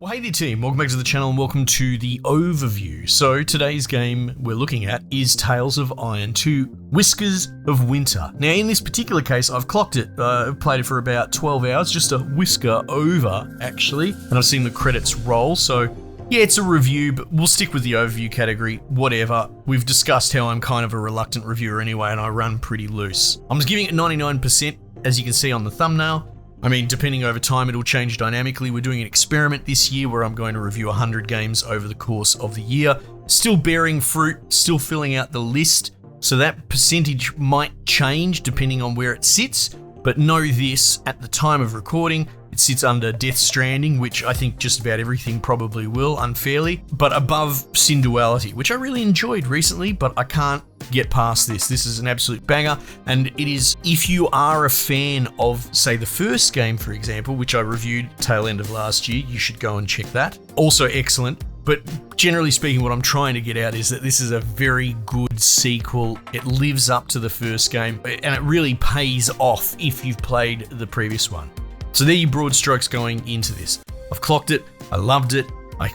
Well, hey there team, welcome back to the channel and welcome to the overview. So today's game we're looking at is Tales of Iron 2 Whiskers of Winter. Now in this particular case I've clocked it, I've played it for about 12 hours, just a whisker over actually, and I've seen the credits roll, so yeah, it's a review, but we'll stick with the overview category, whatever. We've discussed how I'm kind of a reluctant reviewer anyway and I run pretty loose. I'm just giving it 99% as you can see on the thumbnail. I mean, depending over time, it'll change dynamically. We're doing an experiment this year where I'm going to review 100 games over the course of the year. Still bearing fruit, still filling out the list. So that percentage might change depending on where it sits. But know this, at the time of recording, it sits under Death Stranding, which I think just about everything probably will, unfairly, but above Sin Duality, which I really enjoyed recently, but I can't get past this. This is an absolute banger, and it is, if you are a fan of, say, the first game, for example, which I reviewed tail end of last year, you should go and check that. Also excellent. But generally speaking, what I'm trying to get at is that this is a very good sequel. It lives up to the first game, and it really pays off if you've played the previous one. So there are your broad strokes going into this. I've clocked it, I loved it.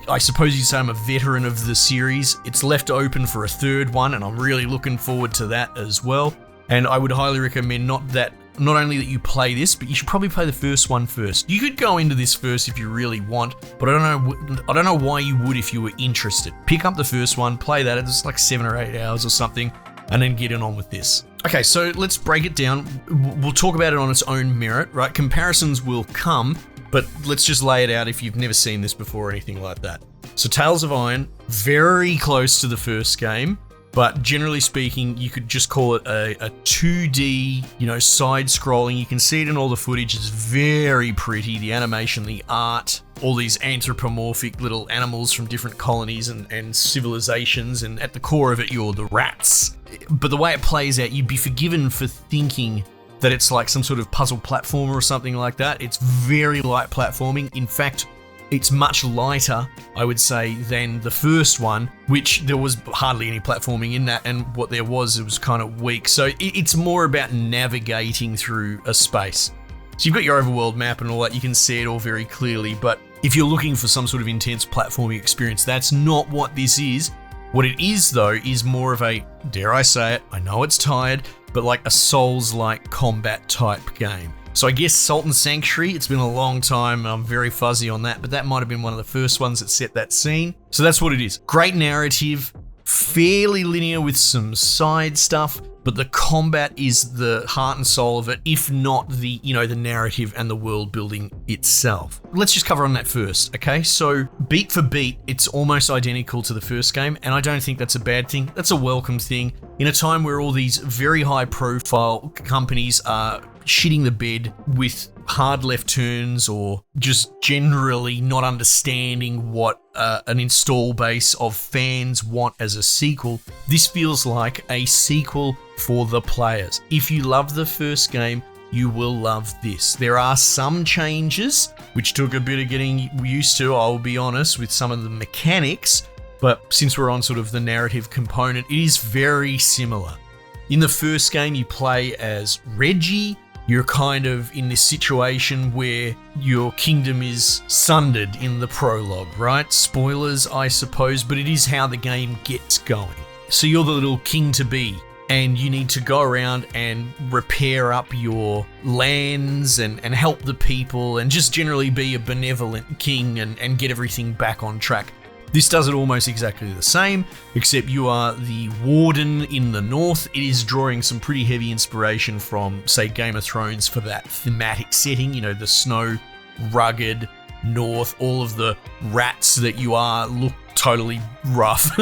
I suppose you'd say I'm a veteran of the series. It's left open for a third one, and I'm really looking forward to that as well. And I would highly recommend not only that you play this, but you should probably play the first one first. You could go into this first if you really want, but I don't know why you would if you were interested. Pick up the first one, play that. It's like 7 or 8 hours or something, and then get on with this. Okay, so let's break it down. We'll talk about it on its own merit, right? Comparisons will come, but let's just lay it out if you've never seen this before or anything like that. So Tales of Iron, very close to the first game, but generally speaking, you could just call it a 2D, side-scrolling. You can see it in all the footage. It's very pretty. The animation, the art, all these anthropomorphic little animals from different colonies and civilizations, and at the core of it, you're the rats. But the way it plays out, you'd be forgiven for thinking that it's like some sort of puzzle platformer or something like that. It's very light platforming. In fact, it's much lighter, I would say, than the first one, which there was hardly any platforming in that, and what there was, it was kind of weak. So it's more about navigating through a space. So you've got your overworld map and all that, you can see it all very clearly, but if you're looking for some sort of intense platforming experience, that's not what this is. What it is, though, is more of a, dare I say it, I know it's tired, but like a Souls-like combat type game. So I guess Sultan Sanctuary, it's been a long time, I'm very fuzzy on that, but that might have been one of the first ones that set that scene. So that's what it is. Great narrative, fairly linear with some side stuff, but the combat is the heart and soul of it, if not the, the narrative and the world building itself. Let's just cover on that first, okay? So beat for beat, it's almost identical to the first game, and I don't think that's a bad thing. That's a welcome thing. In a time where all these very high profile companies are shitting the bed with hard left turns or just generally not understanding what an install base of fans want as a sequel, this feels like a sequel for the players. If you love the first game, you will love this. There are some changes, which took a bit of getting used to, I'll be honest, with some of the mechanics, but since we're on sort of the narrative component, it is very similar. In the first game, you play as Reggie. You're kind of in this situation where your kingdom is sundered in the prologue, right? Spoilers, I suppose, but it is how the game gets going. So you're the little king-to-be, and you need to go around and repair up your lands and help the people and just generally be a benevolent king and get everything back on track. This does it almost exactly the same, except you are the Warden in the north. It is drawing some pretty heavy inspiration from, say, Game of Thrones for that thematic setting, the snow, rugged north, all of the rats that you are look totally rough,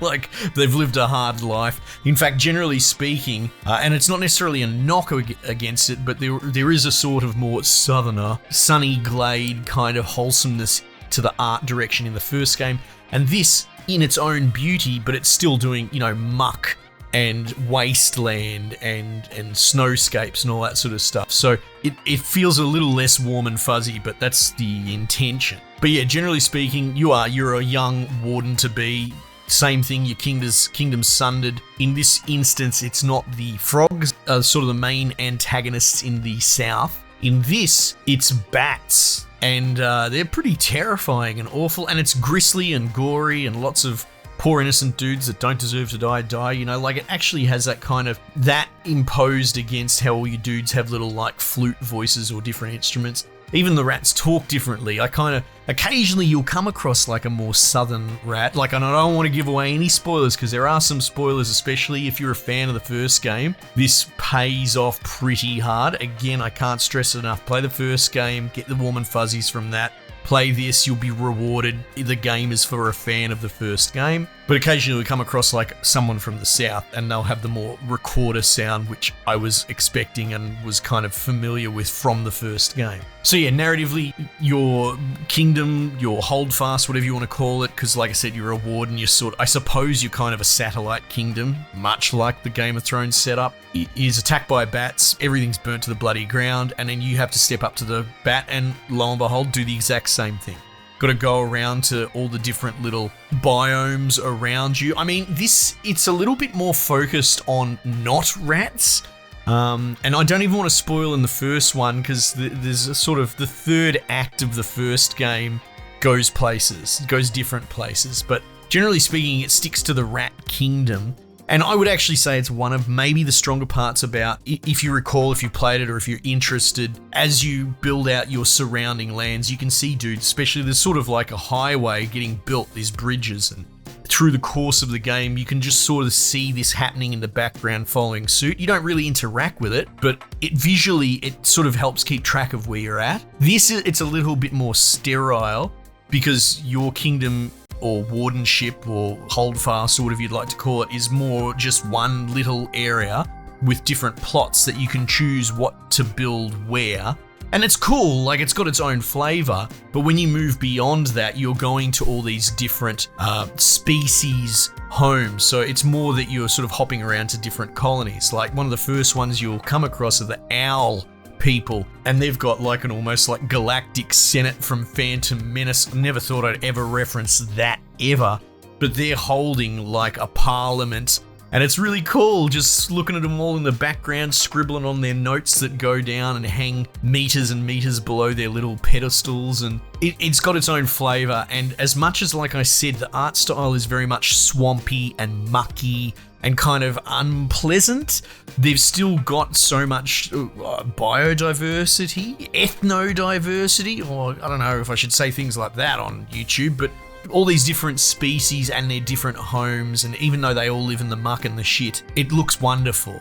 like they've lived a hard life. In fact, generally speaking, and it's not necessarily a knock against it, but there is a sort of more southerner, sunny glade kind of wholesomeness to the art direction in the first game, and this in its own beauty, but it's still doing, muck and wasteland and snowscapes and all that sort of stuff. So it feels a little less warm and fuzzy, but that's the intention. But yeah, generally speaking, you're a young Warden to be. Same thing, your kingdom's sundered. In this instance, it's not the frogs, sort of the main antagonists in the south. In this, it's bats, and they're pretty terrifying and awful, and it's grisly and gory, and lots of poor innocent dudes that don't deserve to die, you know, like it actually has that kind of, that imposed against how all you dudes have little like flute voices or different instruments. Even the rats talk differently. Occasionally you'll come across like a more southern rat. Like, and I don't want to give away any spoilers because there are some spoilers, especially if you're a fan of the first game. This pays off pretty hard. Again, I can't stress it enough. Play the first game, get the warm and fuzzies from that. Play this, you'll be rewarded. The game is for a fan of the first game. But occasionally we come across like someone from the south and they'll have the more recorder sound, which I was expecting and was kind of familiar with from the first game. So yeah, narratively, your kingdom, your holdfast, whatever you want to call it, because like I said, you're a warden, I suppose you're kind of a satellite kingdom, much like the Game of Thrones setup. It is attacked by bats, everything's burnt to the bloody ground, and then you have to step up to the bat and lo and behold, do the exact same thing. Got to go around to all the different little biomes around you. I mean, it's a little bit more focused on not rats. And I don't even want to spoil in the first one because there's a sort of the third act of the first game goes different places. But generally speaking, it sticks to the rat kingdom. And I would actually say it's one of maybe the stronger parts about, if you recall, if you played it or if you're interested, as you build out your surrounding lands, you can see, dude, especially there's sort of like a highway getting built, these bridges, and through the course of the game, you can just sort of see this happening in the background following suit. You don't really interact with it, but visually, it sort of helps keep track of where you're at. It's a little bit more sterile because your kingdom or wardenship or holdfast or whatever you'd like to call it is more just one little area with different plots that you can choose what to build where. And it's cool, like it's got its own flavor, but when you move beyond that, you're going to all these different species homes. So it's more that you're sort of hopping around to different colonies. Like one of the first ones you'll come across are the owl people, and they've got like an almost like galactic senate from Phantom Menace. I never thought I'd ever reference that ever, but they're holding like a parliament, and it's really cool just looking at them all in the background, scribbling on their notes that go down and hang meters and meters below their little pedestals, and it's got its own flavor. And as much as, like I said, the art style is very much swampy and mucky and kind of unpleasant, they've still got so much biodiversity, ethnodiversity, or I don't know if I should say things like that on YouTube, but all these different species and their different homes, and even though they all live in the muck and the shit, it looks wonderful.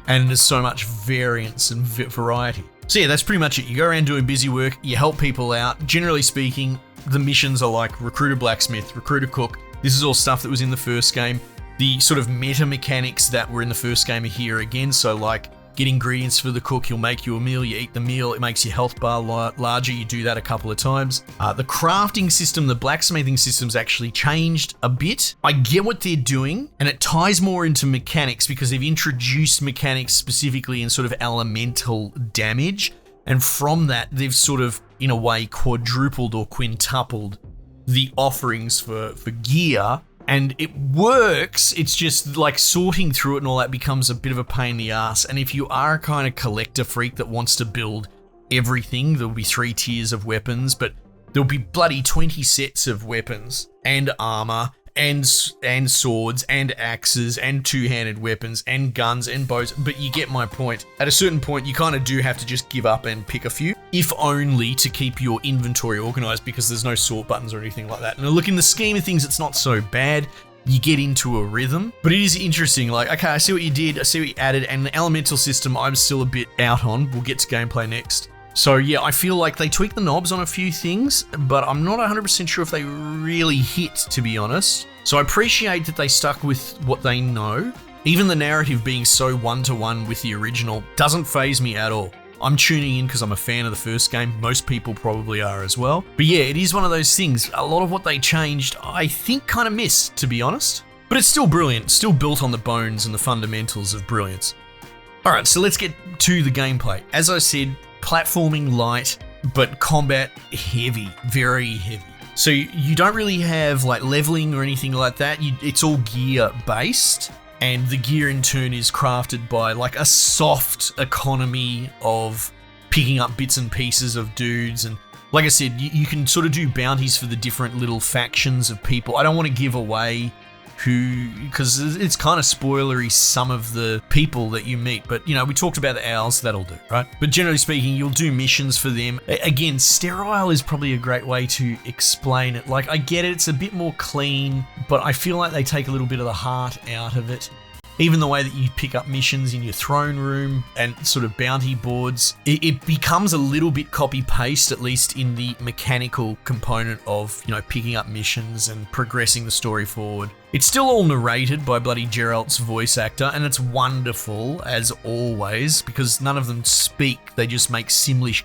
And there's so much variance and variety. So yeah, that's pretty much it. You go around doing busy work, you help people out. Generally speaking, the missions are like recruit a blacksmith, recruit a cook. This is all stuff that was in the first game. The sort of meta mechanics that were in the first game are here again. So like get ingredients for the cook, he'll make you a meal, you eat the meal, it makes your health bar larger, you do that a couple of times. The crafting system, the blacksmithing system's actually changed a bit. I get what they're doing, and it ties more into mechanics because they've introduced mechanics specifically in sort of elemental damage, and from that they've sort of, in a way, quadrupled or quintupled the offerings for gear. And it works, it's just like sorting through it and all that becomes a bit of a pain in the ass. And if you are a kind of collector freak that wants to build everything, there'll be 3 tiers of weapons, but there'll be bloody 20 sets of weapons and armor and swords and axes and two-handed weapons and guns and bows, but you get my point. At a certain point, you kind of do have to just give up and pick a few, if only to keep your inventory organized because there's no sort buttons or anything like that. And look, in the scheme of things, it's not so bad. You get into a rhythm, but it is interesting. Like, okay, I see what you did, I see what you added, and the elemental system I'm still a bit out on. We'll get to gameplay next. So yeah, I feel like they tweaked the knobs on a few things, but I'm not 100% sure if they really hit, to be honest. So I appreciate that they stuck with what they know. Even the narrative being so one-to-one with the original doesn't faze me at all. I'm tuning in because I'm a fan of the first game. Most people probably are as well. But yeah, it is one of those things. A lot of what they changed, I think, kind of missed, to be honest. But it's still brilliant, still built on the bones and the fundamentals of brilliance. All right, so let's get to the gameplay. As I said, platforming light, but combat heavy, very heavy. So you don't really have like leveling or anything like that. It's all gear based, and the gear in turn is crafted by like a soft economy of picking up bits and pieces of dudes. And like I said, you can sort of do bounties for the different little factions of people. I don't want to give away who, because it's kind of spoilery, some of the people that you meet, but we talked about the owls, that'll do, right? But generally speaking, you'll do missions for them. Again, sterile is probably a great way to explain it. Like, I get it, it's a bit more clean, but I feel like they take a little bit of the heart out of it. Even the way that you pick up missions in your throne room and sort of bounty boards, it becomes a little bit copy-paste, at least in the mechanical component of, picking up missions and progressing the story forward. It's still all narrated by bloody Geralt's voice actor, and it's wonderful, as always, because none of them speak. They just make Simlish,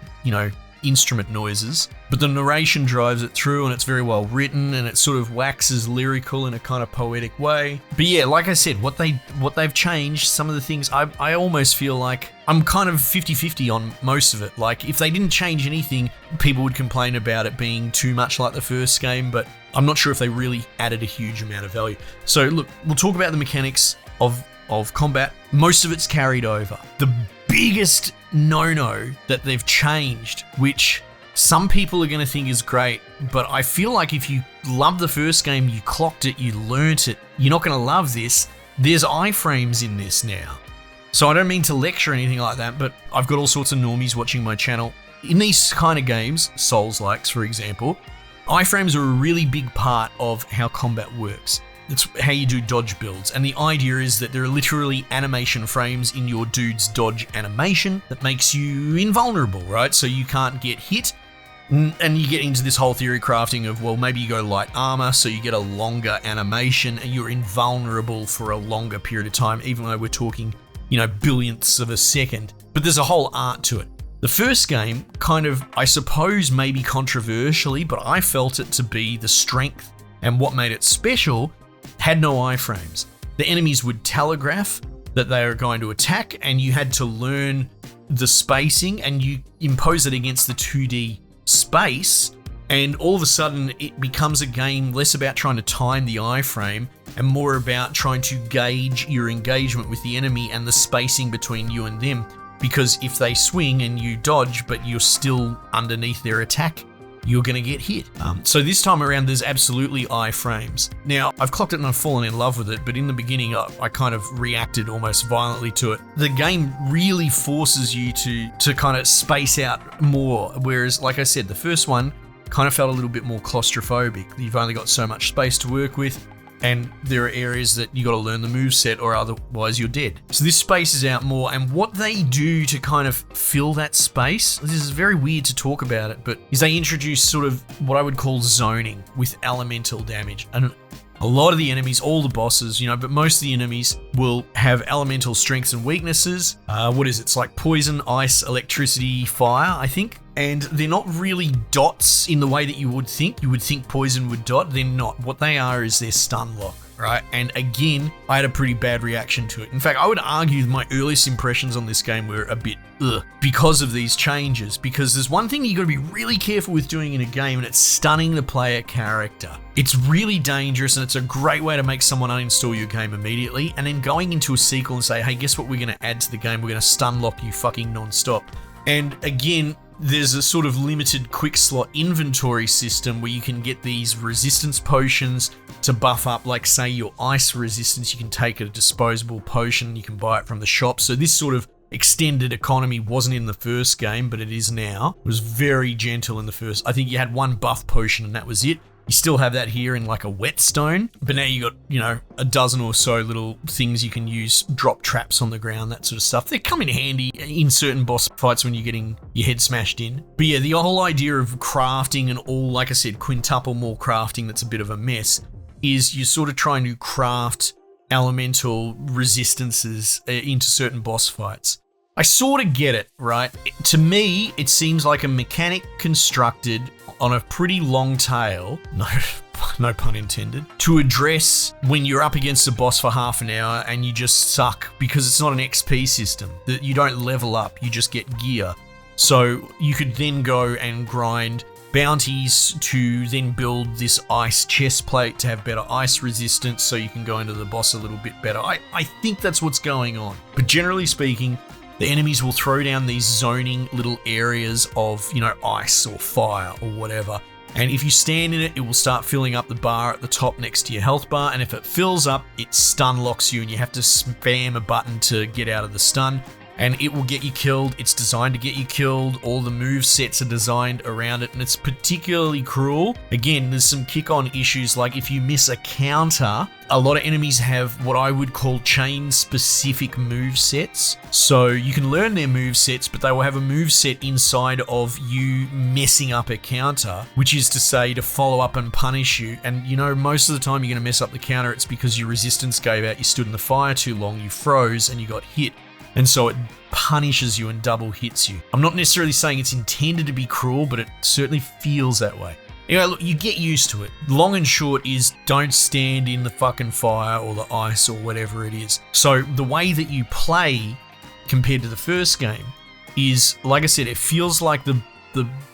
instrument noises, but the narration drives it through, and it's very well written, and it sort of waxes lyrical in a kind of poetic way. But yeah, like I said, what they've changed, some of the things, I almost feel like I'm kind of 50-50 on most of it. Like, if they didn't change anything, people would complain about it being too much like the first game, but I'm not sure if they really added a huge amount of value. So look, we'll talk about the mechanics of combat. Most of it's carried over. The biggest no-no that they've changed, which some people are going to think is great, but I feel like if you love the first game, you clocked it, you learnt it, you're not going to love this. There's iframes in this now. So I don't mean to lecture or anything like that, but I've got all sorts of normies watching my channel. In these kind of games, Souls-likes for example, iframes are a really big part of how combat works. It's how you do dodge builds, and the idea is that there are literally animation frames in your dude's dodge animation that makes you invulnerable, right? So you can't get hit, and you get into this whole theory crafting of, well, maybe you go light armor, so you get a longer animation, and you're invulnerable for a longer period of time, even though we're talking, billionths of a second. But there's a whole art to it. The first game, kind of, I suppose maybe controversially, but I felt it to be the strength and what made it special, had no iframes. The enemies would telegraph that they are going to attack, and you had to learn the spacing, and you impose it against the 2D space, and all of a sudden it becomes a game less about trying to time the iframe and more about trying to gauge your engagement with the enemy and the spacing between you and them, because if they swing and you dodge but you're still underneath their attack, you're going to get hit. So this time around, there's absolutely iframes. Now, I've clocked it and I've fallen in love with it, but in the beginning, I kind of reacted almost violently to it. The game really forces you to kind of space out more, whereas, like I said, the first one kind of felt a little bit more claustrophobic. You've only got so much space to work with, and there are areas that you got to learn the moveset or otherwise you're dead. So this spaces out more, and what they do to kind of fill that space, this is very weird to talk about it, but is they introduce sort of what I would call zoning with elemental damage. And a lot of the enemies, all the bosses, but most of the enemies will have elemental strengths and weaknesses. What is it? It's like poison, ice, electricity, fire, I think. And they're not really dots in the way that you would think. You would think poison would dot. They're not. What they are is their stun lock, right? And again, I had a pretty bad reaction to it. In fact, I would argue my earliest impressions on this game were a bit because of these changes. Because there's one thing you got to be really careful with doing in a game, and it's stunning the player character. It's really dangerous, and it's a great way to make someone uninstall your game immediately, and then going into a sequel and say, hey, guess what we're going to add to the game? We're going to stun lock you fucking non-stop. And again, there's a sort of limited quick slot inventory system where you can get these resistance potions to buff up, like say your ice resistance. You can take a disposable potion, you can buy it from the shop. So this sort of extended economy wasn't in the first game, but it is now. It was very gentle in the first. I think you had one buff potion and that was it. You still have that here in like a whetstone, but now you got, a dozen or so little things you can use, drop traps on the ground, that sort of stuff. They come in handy in certain boss fights when you're getting your head smashed in. But yeah, the whole idea of crafting and all, like I said, quintuple more crafting that's a bit of a mess, is you're sort of trying to craft elemental resistances into certain boss fights. I sort of get it, right? To me, it seems like a mechanic constructed on a pretty long tail, no pun intended, to address when you're up against a boss for half an hour and you just suck, because it's not an XP system. That you don't level up, you just get gear. So you could then go and grind bounties to then build this ice chest plate to have better ice resistance so you can go into the boss a little bit better. I think that's what's going on. But generally speaking, the enemies will throw down these zoning little areas of, ice or fire or whatever. And if you stand in it, it will start filling up the bar at the top next to your health bar. And if it fills up, it stun locks you and you have to spam a button to get out of the stun. And it will get you killed. It's designed to get you killed. All the move sets are designed around it, and it's particularly cruel. Again, there's some kick-on issues, like if you miss a counter, a lot of enemies have what I would call chain-specific move sets. So you can learn their move sets, but they will have a move set inside of you messing up a counter, which is to say to follow up and punish you. And most of the time you're going to mess up the counter, it's because your resistance gave out, you stood in the fire too long, you froze, and you got hit. And so it punishes you and double hits you. I'm not necessarily saying it's intended to be cruel, but it certainly feels that way. Anyway, look, you get used to it. Long and short is don't stand in the fucking fire or the ice or whatever it is. So the way that you play compared to the first game is, like I said, it feels like the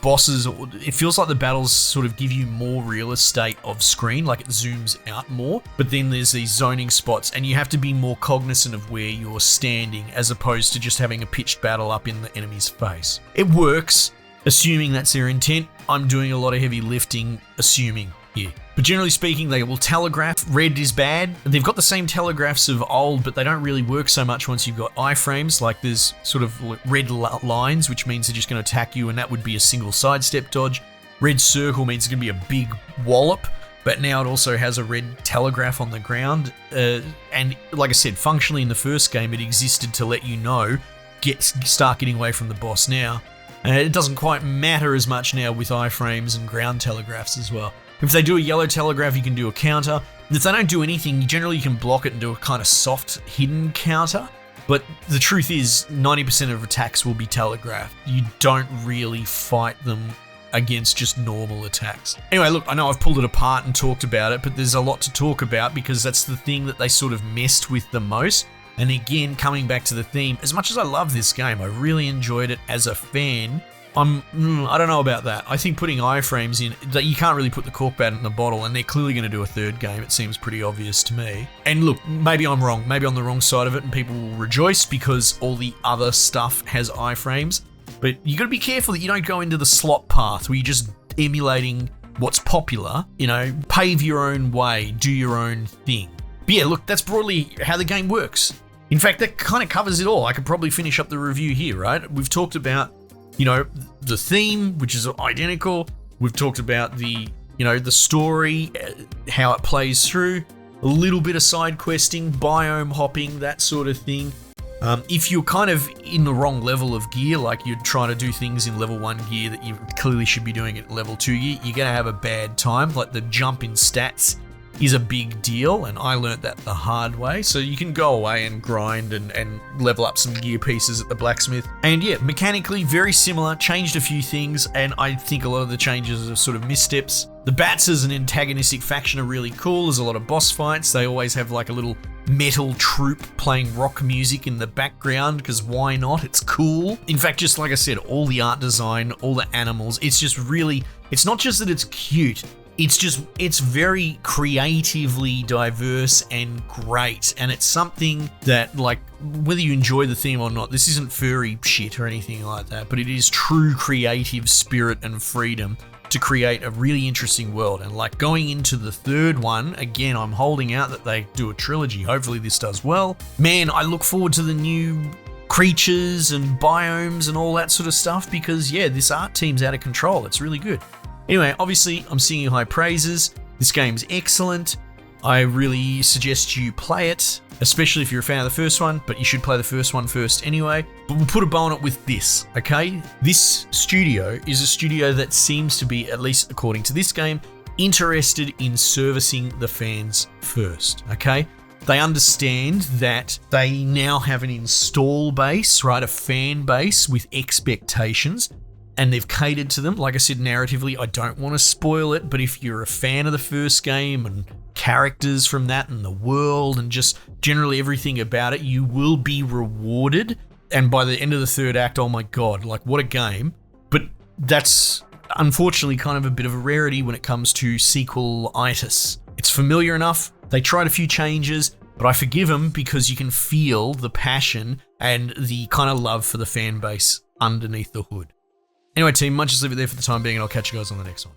bosses, it feels like the battles sort of give you more real estate of screen, like it zooms out more, but then there's these zoning spots and you have to be more cognizant of where you're standing as opposed to just having a pitched battle up in the enemy's face. It works, assuming that's their intent. I'm doing a lot of heavy lifting, assuming here. But generally speaking, they will telegraph. Red is bad. They've got the same telegraphs of old, but they don't really work so much once you've got iframes. Like there's sort of red lines, which means they're just going to attack you, and that would be a single sidestep dodge. Red circle means it's going to be a big wallop, but now it also has a red telegraph on the ground. And like I said, functionally in the first game, it existed to let you know, start getting away from the boss now. And it doesn't quite matter as much now with iframes and ground telegraphs as well. If they do a yellow telegraph, you can do a counter. If they don't do anything, generally you can block it and do a kind of soft hidden counter. But the truth is, 90% of attacks will be telegraphed. You don't really fight them against just normal attacks. Anyway, look, I know I've pulled it apart and talked about it, but there's a lot to talk about because that's the thing that they sort of messed with the most. And again, coming back to the theme, as much as I love this game, I really enjoyed it as a fan. I don't know about that. I think putting iframes in, that you can't really put the cork bat in the bottle, and they're clearly going to do a third game. It seems pretty obvious to me. And look, maybe I'm wrong. Maybe I'm on the wrong side of it, and people will rejoice because all the other stuff has iframes. But you got to be careful that you don't go into the slot path where you're just emulating what's popular. Pave your own way, do your own thing. But yeah, look, that's broadly how the game works. In fact, that kind of covers it all. I could probably finish up the review here, right? We've talked about the theme, which is identical. We've talked about the story, how it plays through, a little bit of side questing, biome hopping, that sort of thing. If you're kind of in the wrong level of gear, like you're trying to do things in level 1 gear that you clearly should be doing at level 2 gear, you're going to have a bad time. Like the jump in stats is a big deal, and I learnt that the hard way. So you can go away and grind and level up some gear pieces at the blacksmith. And yeah, mechanically very similar, changed a few things, and I think a lot of the changes are sort of missteps. The bats as an antagonistic faction are really cool. There's a lot of boss fights. They always have like a little metal troupe playing rock music in the background, because why not? It's cool. In fact, just like I said, all the art design, all the animals, it's just really, it's not just that it's cute, it's very creatively diverse and great. And it's something that, like, whether you enjoy the theme or not, this isn't furry shit or anything like that, but it is true creative spirit and freedom to create a really interesting world. And like going into the third one, again, I'm holding out that they do a trilogy. Hopefully this does well. Man, I look forward to the new creatures and biomes and all that sort of stuff, because yeah, this art team's out of control. It's really good. Anyway, obviously, I'm singing high praises. This game's excellent. I really suggest you play it, especially if you're a fan of the first one, but you should play the first one first anyway. But we'll put a bow on it with this, okay? This studio is a studio that seems to be, at least according to this game, interested in servicing the fans first, okay? They understand that they now have an install base, right? A fan base with expectations. And they've catered to them. Like I said, narratively, I don't want to spoil it, but if you're a fan of the first game and characters from that and the world and just generally everything about it, you will be rewarded. And by the end of the third act, oh my God, like what a game. But that's unfortunately kind of a bit of a rarity when it comes to sequel-itis. It's familiar enough. They tried a few changes, but I forgive them because you can feel the passion and the kind of love for the fan base underneath the hood. Anyway, team, might just leave it there for the time being, and I'll catch you guys on the next one.